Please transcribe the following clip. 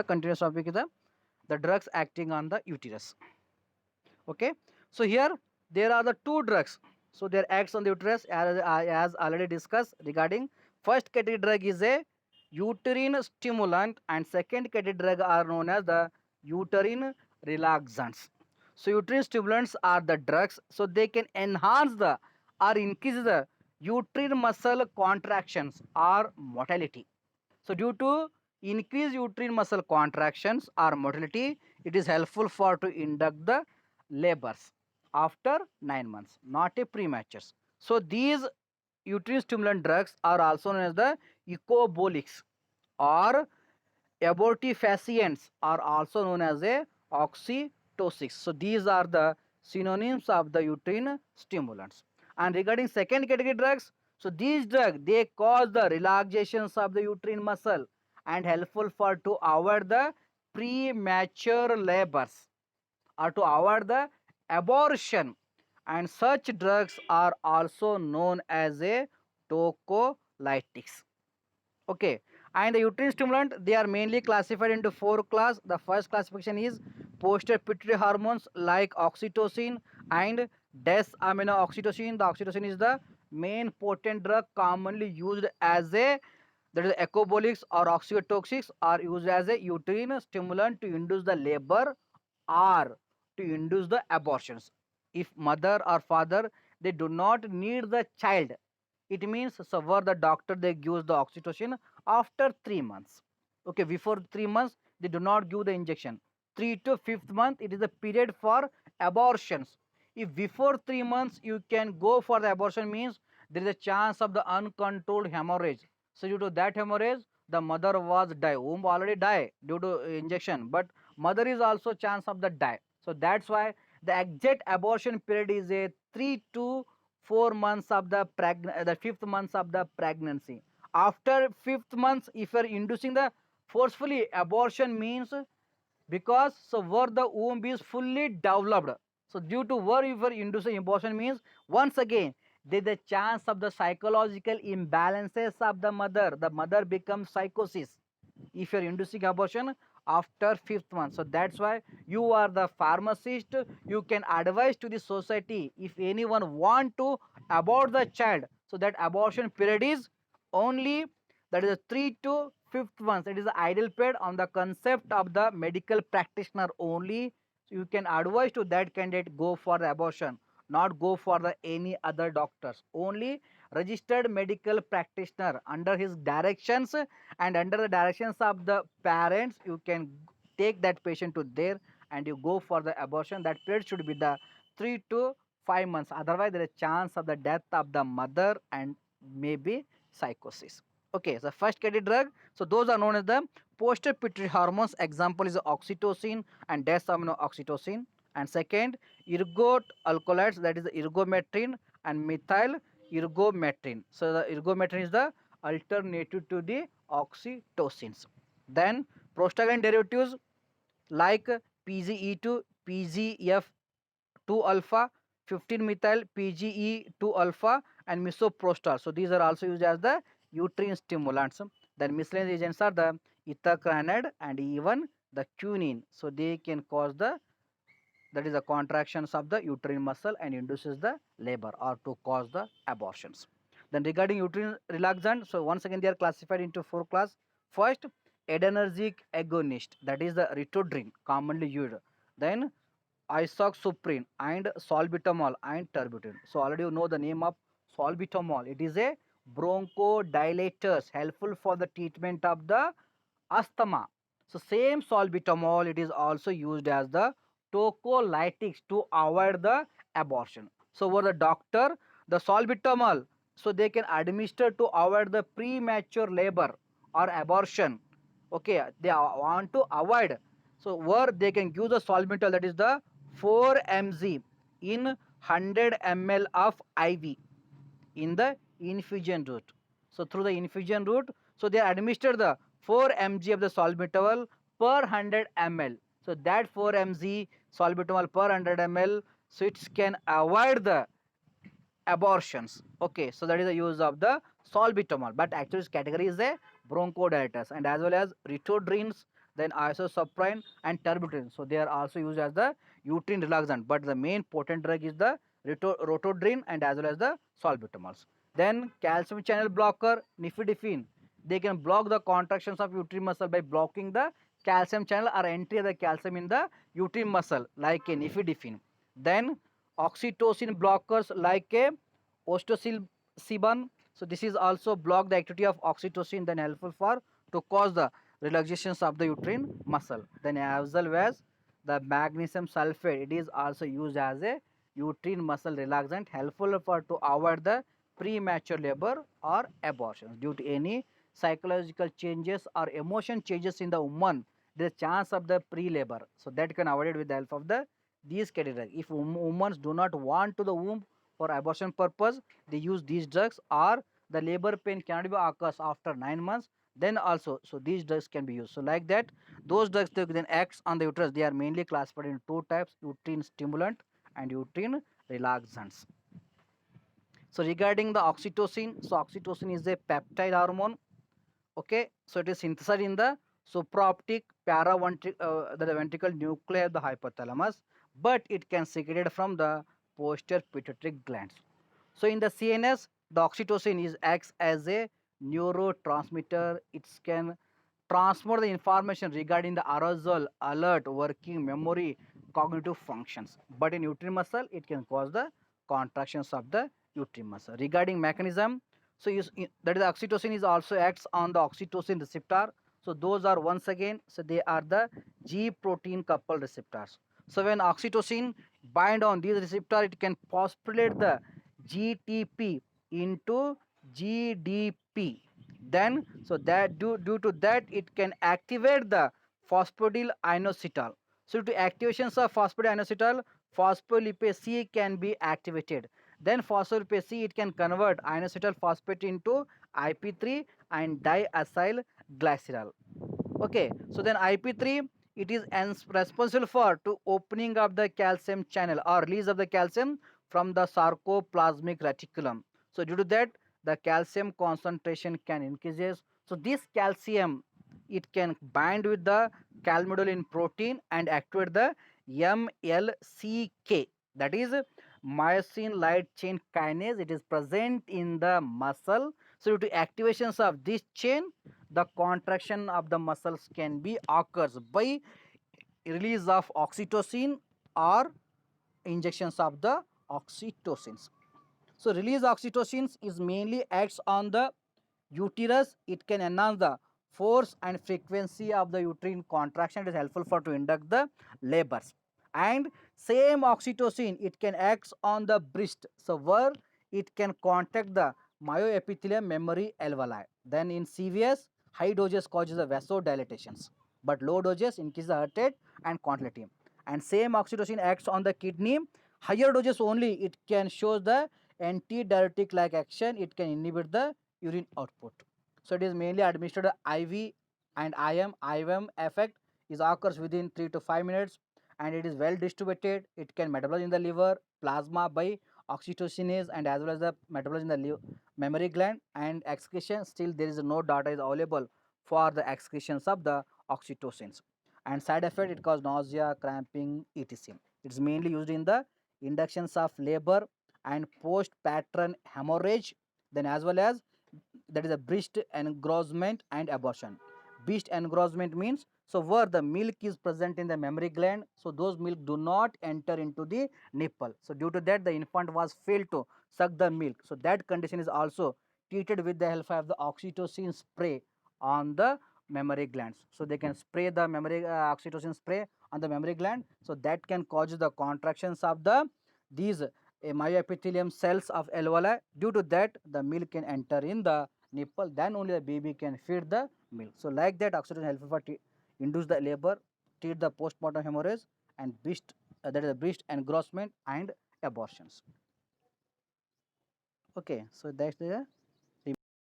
the continuous topic is the drugs acting on the uterus. Okay, so here there are the two drugs. So there acts on the uterus as already discussed regarding. First category drug is a uterine stimulant, and second category drug are known as the uterine relaxants. So uterine stimulants are the drugs, so they can enhance the or increase the uterine muscle contractions or motility. So due to increased uterine muscle contractions or motility, it is helpful for to induct the labors after 9 months, not a premature. So these uterine stimulant drugs are also known as the ecobolics, or abortifacients are also known as a oxytocics. So these are the synonyms of the uterine stimulants. And regarding second category drugs, so these drugs they cause the relaxations of the uterine muscle and helpful for to avoid the premature labors or to avoid the abortion, and such drugs are also known as a tocolytics. Okay, and the uterine stimulant they are mainly classified into four class. The first classification is poster pituitary hormones like oxytocin and des-aminoxytocin. The oxytocin is the main potent drug commonly used as a, that is ecobolics or oxytoxics, are used as a uterine stimulant to induce the labor or to induce the abortions. If mother or father they do not need the child, it means so where the doctor they gives the oxytocin after 3 months. Okay, before 3 months they do not give the injection. 3 to 5th month it is the period for abortions. If before 3 months you can go for the abortion, means there is a chance of the uncontrolled hemorrhage. So due to that hemorrhage, the mother was die. Womb already die due to injection, but mother is also chance of the die. So that's why the exact abortion period is a 3 to 4 months of the 5th months of the pregnancy. After 5th months, if you are inducing the forcefully abortion, means because so where the womb is fully developed. So due to where you were inducing abortion, means once again there is a chance of the psychological imbalances of the mother becomes psychosis if you're inducing abortion after 5th month. So that's why you are the pharmacist, you can advise to the society if anyone want to abort the child, so that abortion period is only, that is a 3 to 5th month. It is the ideal period on the concept of the medical practitioner only. So you can advise to that candidate go for the abortion, not go for the any other doctors, only registered medical practitioner under his directions and under the directions of the parents you can take that patient to there and you go for the abortion. That period should be the 3 to 5 months, otherwise there is chance of the death of the mother and maybe psychosis. Okay, so first category drug, so those are known as the poster pituitary hormones. Example is oxytocin and des-aminoxytocin. And second, ergot alkaloids, that is the ergometrin and methyl ergometrin. So the ergometrin is the alternative to the oxytocins. Then prostaglandin derivatives like PGE2, PGF2 alpha, 15 methyl PGE2 alpha, and misoprostol. So these are also used as the uterine stimulants. Then miscellaneous agents are the ethacrynide and even the quinine. So they can cause the, that is the contractions of the uterine muscle and induces the labor or to cause the abortions. Then regarding uterine relaxant, so once again they are classified into four class. First, adrenergic agonist, that is the ritodrine commonly used. Then isoxsuprine and salbutamol and terbutaline. So already you know the name of salbutamol. It is a bronchodilators helpful for the treatment of the asthma. So same salbutamol it is also used as the tocolytics to avoid the abortion. So for the doctor, the salbutamol, so they can administer to avoid the premature labor or abortion. Okay, they want to avoid. So where they can give the salbutamol, that is the 4 mg in 100 ml of IV in the infusion route. So through the infusion route, so they administer the 4 mg of the salbutamol per 100 ml. So that 4 mg salbutamol per 100 ml, so it can avoid the abortions. Okay, so that is the use of the salbutamol. But actually, this category is a bronchodilators, and as well as ritodrines, then isosaprine and terbutaline. So they are also used as the uterine relaxant, but the main potent drug is the rotodrine and as well as the salbutamols. Then calcium channel blocker, nifedipine. They can block the contractions of uterine muscle by blocking the calcium channel or entry of the calcium in the uterine muscle like a nifedipine. Then oxytocin blockers like a ostosiliban. So this is also block the activity of oxytocin, then helpful for to cause the relaxations of the uterine muscle. Then as well as the magnesium sulfate, it is also used as a uterine muscle relaxant, helpful for to avoid the premature labor or abortions due to any psychological changes or emotion changes in the woman. There is chance of the pre-labor, so that can avoid it with the help of the these categories. If women do not want to the womb for abortion purpose, they use these drugs, or the labor pain cannot be occurs after 9 months, then also so these drugs can be used. So like that, those drugs that then acts on the uterus, they are mainly classified in two types: uterine stimulant and uterine relaxants. So regarding the oxytocin, so oxytocin is a peptide hormone. Okay, so it is synthesized in the supraoptic the ventricle nuclei of the hypothalamus, but it can secreted from the posterior pituitary glands. So in the CNS, the oxytocin is acts as a neurotransmitter. It can transfer the information regarding the arousal, alert, working memory, cognitive functions. But in uterine muscle, it can cause the contractions of the uterine muscle. Regarding mechanism, so that is oxytocin is also acts on the oxytocin receptor. So those are once again, so they are the G protein coupled receptors. So when oxytocin bind on these receptor, it can phosphorylate the GTP into GDP. Then so that due to that, it can activate the phosphodilyl inositol. So to activations of phosphodilyl inositol, phospholipase C can be activated. Then phospholipase C, it can convert inositol phosphate into IP3 and diacyl glycerol. Okay, so then IP3, it is responsible for to opening of the calcium channel or release of the calcium from the sarcoplasmic reticulum. So due to that, the calcium concentration can increases. So this calcium, it can bind with the calmodulin protein and activate the MLCK, that is myosin light chain kinase. It is present in the muscle. So due to activations of this chain, the contraction of the muscles can be occurs by release of oxytocin or injections of the oxytocins. So release oxytocins is mainly acts on the uterus. It can enhance the force and frequency of the uterine contraction. It is helpful for to induct the labors. And same oxytocin, it can act on the breast, so where it can contact the myoepithelium memory alveoli. Then in CVS, high doses causes the vasodilatations, but low doses increase the heart rate and quantity. And same oxytocin acts on the kidney. Higher doses only, it can show the antidiuretic like action. It can inhibit the urine output. So it is mainly administered IV and IM effect is occurs within 3 to 5 minutes, and it is well distributed. It can metabolize in the liver, plasma by oxytocinase, and as well as the metabolize in the mammary gland and excretion. Still there is no data is available for the excretions of the oxytocins. And side effect, it causes nausea, cramping, etc. It is mainly used in the inductions of labor and post pattern hemorrhage, then as well as that is a breast engrossment and abortion. Breast engrossment means so where the milk is present in the mammary gland, so those milk do not enter into the nipple. So due to that, the infant was failed to suck the milk. So that condition is also treated with the help of the oxytocin spray on the mammary glands. So they can spray the mammary oxytocin spray on the mammary gland. So that can cause the contractions of the these myoepithelium cells of alveoli. Due to that, the milk can enter in the nipple. Then only the baby can feed the milk. So like that, oxytocin helpful for induce the labor, treat the postmortem hemorrhage, and breast that is the breast engrossment and abortions. Okay, so that's the